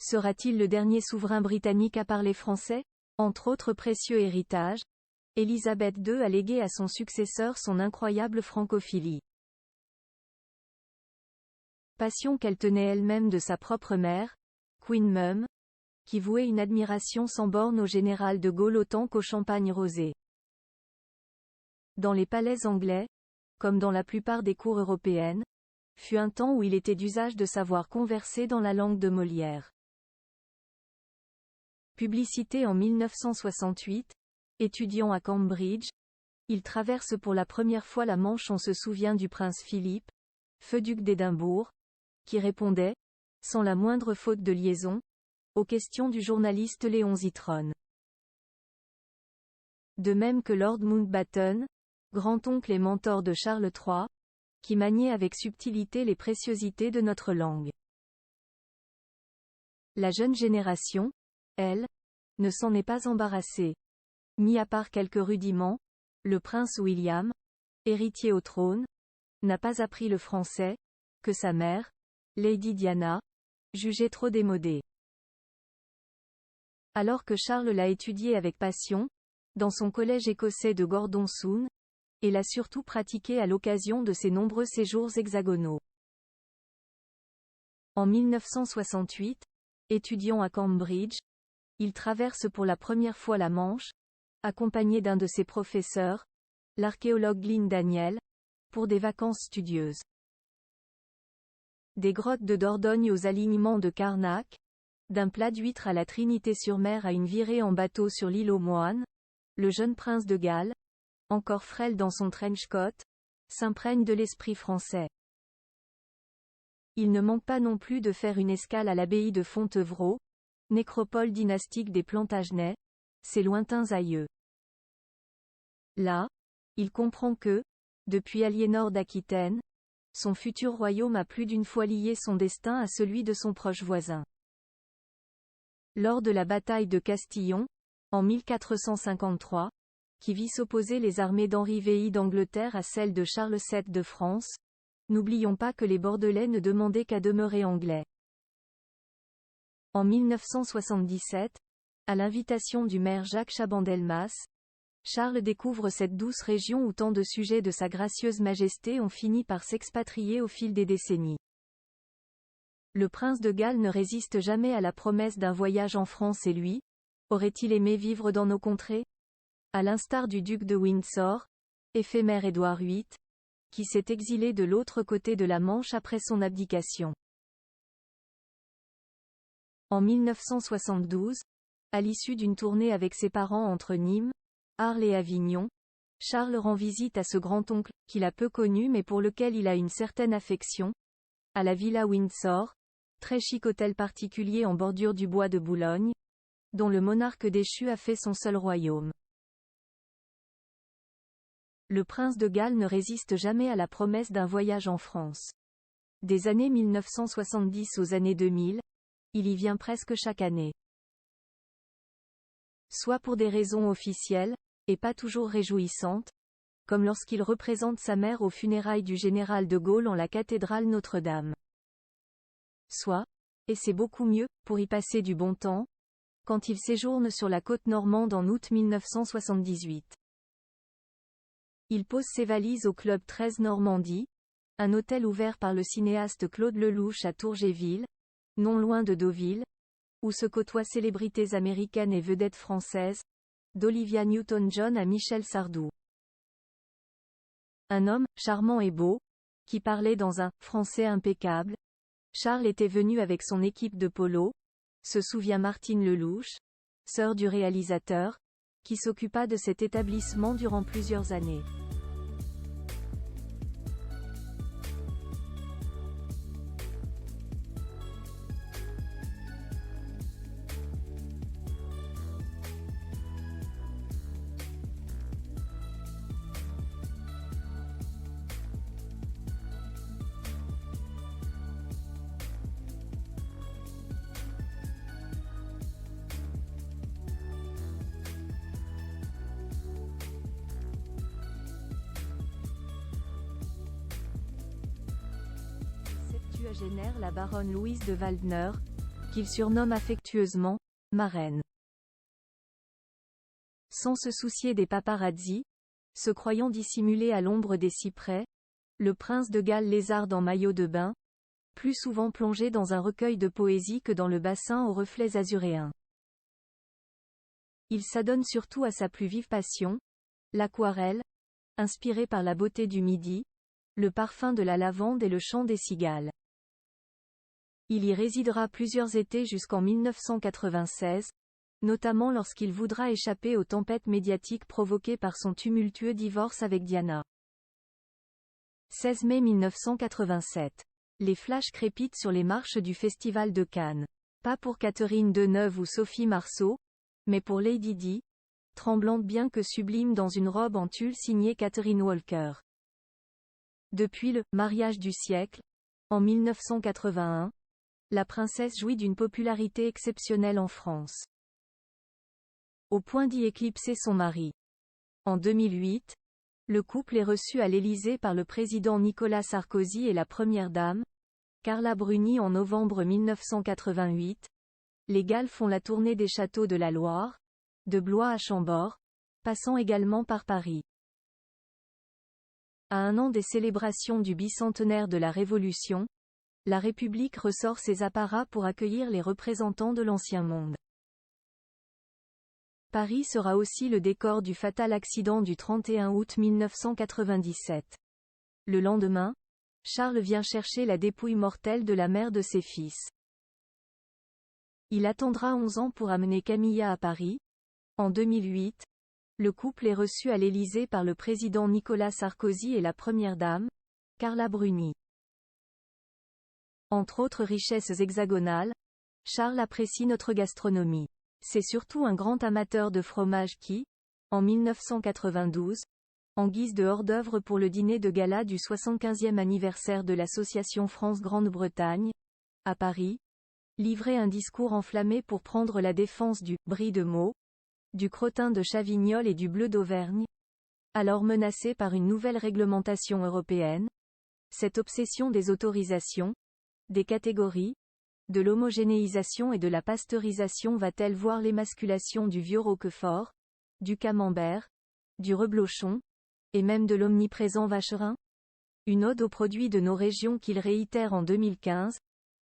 Sera-t-il le dernier souverain britannique à parler français? Entre autres précieux héritages, Élisabeth II a légué à son successeur son incroyable francophilie. Passion qu'elle tenait elle-même de sa propre mère, Queen Mum, qui vouait une admiration sans borne au général de Gaulle autant qu'au champagne rosé. Dans les palais anglais, comme dans la plupart des cours européennes, fut un temps où il était d'usage de savoir converser dans la langue de Molière. Publicité en 1968, étudiant à Cambridge, il traverse pour la première fois la Manche. On se souvient du prince Philippe, feu-duc d'Édimbourg, qui répondait, sans la moindre faute de liaison, aux questions du journaliste Léon Zitron. De même que Lord Mountbatten, grand-oncle et mentor de Charles III, qui maniait avec subtilité les préciosités de notre langue. La jeune génération, elle, ne s'en est pas embarrassée. Mis à part quelques rudiments, le prince William, héritier au trône, n'a pas appris le français, que sa mère, Lady Diana, jugeait trop démodé. Alors que Charles l'a étudié avec passion, dans son collège écossais de Gordon-Soon, et l'a surtout pratiqué à l'occasion de ses nombreux séjours hexagonaux. En 1968, étudiant à Cambridge, il traverse pour la première fois la Manche, accompagné d'un de ses professeurs, l'archéologue Glyn Daniel, pour des vacances studieuses. Des grottes de Dordogne aux alignements de Carnac, d'un plat d'huîtres à la Trinité-sur-Mer à une virée en bateau sur l'île aux Moines, le jeune prince de Galles, encore frêle dans son trench-coat, s'imprègne de l'esprit français. Il ne manque pas non plus de faire une escale à l'abbaye de Fontevraud, nécropole dynastique des Plantagenets, ses lointains aïeux. Là, il comprend que, depuis Aliénor d'Aquitaine, son futur royaume a plus d'une fois lié son destin à celui de son proche voisin. Lors de la bataille de Castillon, en 1453, qui vit s'opposer les armées d'Henri VI d'Angleterre à celles de Charles VII de France, n'oublions pas que les Bordelais ne demandaient qu'à demeurer anglais. En 1977, à l'invitation du maire Jacques Chaban-Delmas, Charles découvre cette douce région où tant de sujets de sa gracieuse majesté ont fini par s'expatrier au fil des décennies. Le prince de Galles ne résiste jamais à la promesse d'un voyage en France et lui, aurait-il aimé vivre dans nos contrées? À l'instar du duc de Windsor, éphémère Édouard VIII, qui s'est exilé de l'autre côté de la Manche après son abdication. En 1972, à l'issue d'une tournée avec ses parents entre Nîmes, Arles et Avignon, Charles rend visite à ce grand-oncle, qu'il a peu connu mais pour lequel il a une certaine affection, à la Villa Windsor, très chic hôtel particulier en bordure du bois de Boulogne, dont le monarque déchu a fait son seul royaume. Le prince de Galles ne résiste jamais à la promesse d'un voyage en France. Des années 1970 aux années 2000, il y vient presque chaque année. Soit pour des raisons officielles, et pas toujours réjouissantes, comme lorsqu'il représente sa mère aux funérailles du général de Gaulle en la cathédrale Notre-Dame. Soit, et c'est beaucoup mieux, pour y passer du bon temps, quand il séjourne sur la côte normande en août 1978. Il pose ses valises au Club 13 Normandie, un hôtel ouvert par le cinéaste Claude Lelouch à Tourgéville, non loin de Deauville, où se côtoient célébrités américaines et vedettes françaises, d'Olivia Newton-John à Michel Sardou. Un homme, charmant et beau, qui parlait dans un français impeccable. Charles était venu avec son équipe de polo, se souvient Martine Lelouch, sœur du réalisateur, qui s'occupa de cet établissement durant plusieurs années. Septuagénaire la baronne Louise de Waldner, qu'il surnomme affectueusement « marraine ». Sans se soucier des paparazzis, se croyant dissimulé à l'ombre des cyprès, le prince de Galles lézarde en maillot de bain, plus souvent plongé dans un recueil de poésie que dans le bassin aux reflets azuréens. Il s'adonne surtout à sa plus vive passion, l'aquarelle, inspirée par la beauté du Midi, le parfum de la lavande et le chant des cigales. Il y résidera plusieurs étés jusqu'en 1996, notamment lorsqu'il voudra échapper aux tempêtes médiatiques provoquées par son tumultueux divorce avec Diana. 16 mai 1987. Les flashs crépitent sur les marches du Festival de Cannes. Pas pour Catherine Deneuve ou Sophie Marceau, mais pour Lady Di, tremblante bien que sublime dans une robe en tulle signée Catherine Walker. Depuis le « mariage du siècle », en 1981, la princesse jouit d'une popularité exceptionnelle en France. Au point d'y éclipser son mari. En 2008, le couple est reçu à l'Élysée par le président Nicolas Sarkozy et la première dame, Carla Bruni en novembre 1988. Les Galles font la tournée des châteaux de la Loire, de Blois à Chambord, passant également par Paris. À un an des célébrations du bicentenaire de la Révolution, la République ressort ses apparats pour accueillir les représentants de l'Ancien Monde. Paris sera aussi le décor du fatal accident du 31 août 1997. Le lendemain, Charles vient chercher la dépouille mortelle de la mère de ses fils. Il attendra 11 ans pour amener Camilla à Paris. En 2008, le couple est reçu à l'Élysée par le président Nicolas Sarkozy et la première dame, Carla Bruni. Entre autres richesses hexagonales, Charles apprécie notre gastronomie. C'est surtout un grand amateur de fromage qui, en 1992, en guise de hors-d'œuvre pour le dîner de gala du 75e anniversaire de l'Association France-Grande-Bretagne, à Paris, livrait un discours enflammé pour prendre la défense du « brie de Meaux », du crottin de Chavignol et du bleu d'Auvergne, alors menacés par une nouvelle réglementation européenne. Cette obsession des autorisations, des catégories, de l'homogénéisation et de la pasteurisation va-t-elle voir l'émasculation du vieux Roquefort, du camembert, du reblochon, et même de l'omniprésent vacherin? Une ode aux produits de nos régions qu'il réitère en 2015,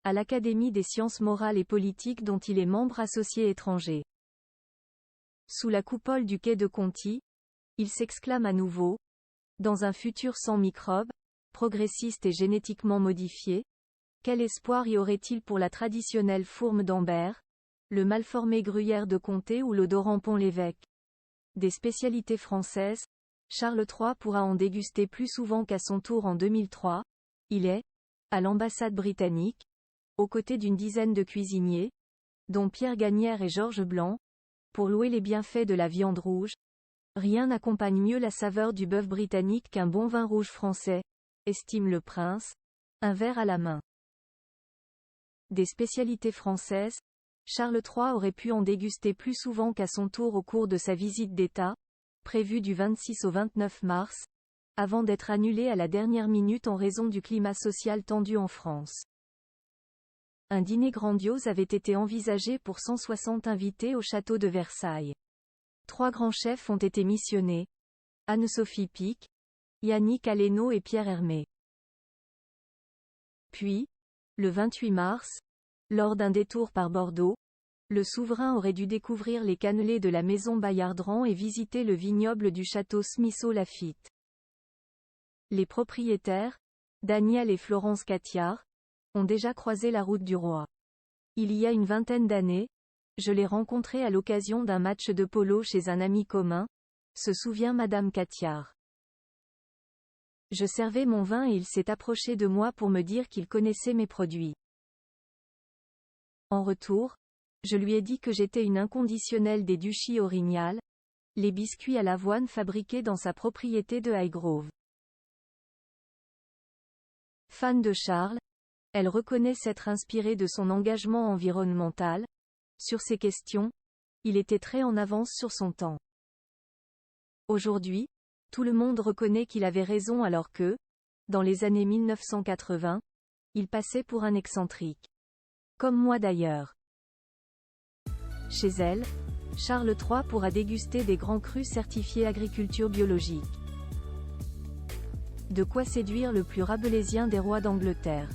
à l'Académie des sciences morales et politiques dont il est membre associé étranger. Sous la coupole du quai de Conti, il s'exclame à nouveau, dans un futur sans microbes, progressiste et génétiquement modifié, quel espoir y aurait-il pour la traditionnelle fourme d'Ambert, le malformé gruyère de Comté ou l'odorant Pont-l'Évêque? Des spécialités françaises, Charles III pourra en déguster plus souvent qu'à son tour en 2003. Il est, à l'ambassade britannique, aux côtés d'une dizaine de cuisiniers, dont Pierre Gagnère et Georges Blanc, pour louer les bienfaits de la viande rouge. Rien n'accompagne mieux la saveur du bœuf britannique qu'un bon vin rouge français, estime le prince, un verre à la main. Des spécialités françaises, Charles III aurait pu en déguster plus souvent qu'à son tour au cours de sa visite d'État, prévue du 26 au 29 mars, avant d'être annulée à la dernière minute en raison du climat social tendu en France. Un dîner grandiose avait été envisagé pour 160 invités au château de Versailles. 3 grands chefs ont été missionnés, Anne-Sophie Pic, Yannick Aleno et Pierre Hermé. Puis, le 28 mars, lors d'un détour par Bordeaux, le souverain aurait dû découvrir les cannelés de la maison Bayardran et visiter le vignoble du château Smithsonian-Lafitte. Les propriétaires, Daniel et Florence Cathiard, ont déjà croisé la route du roi. Il y a une vingtaine d'années, je l'ai rencontré à l'occasion d'un match de polo chez un ami commun, se souvient Madame Cathiard. Je servais mon vin et il s'est approché de moi pour me dire qu'il connaissait mes produits. En retour, je lui ai dit que j'étais une inconditionnelle des Duchy Orignal, les biscuits à l'avoine fabriqués dans sa propriété de Highgrove. Fan de Charles, elle reconnaît s'être inspirée de son engagement environnemental. Sur ces questions, il était très en avance sur son temps. Aujourd'hui, tout le monde reconnaît qu'il avait raison alors que, dans les années 1980, il passait pour un excentrique. Comme moi d'ailleurs. Chez elle, Charles III pourra déguster des grands crus certifiés agriculture biologique. De quoi séduire le plus rabelaisien des rois d'Angleterre.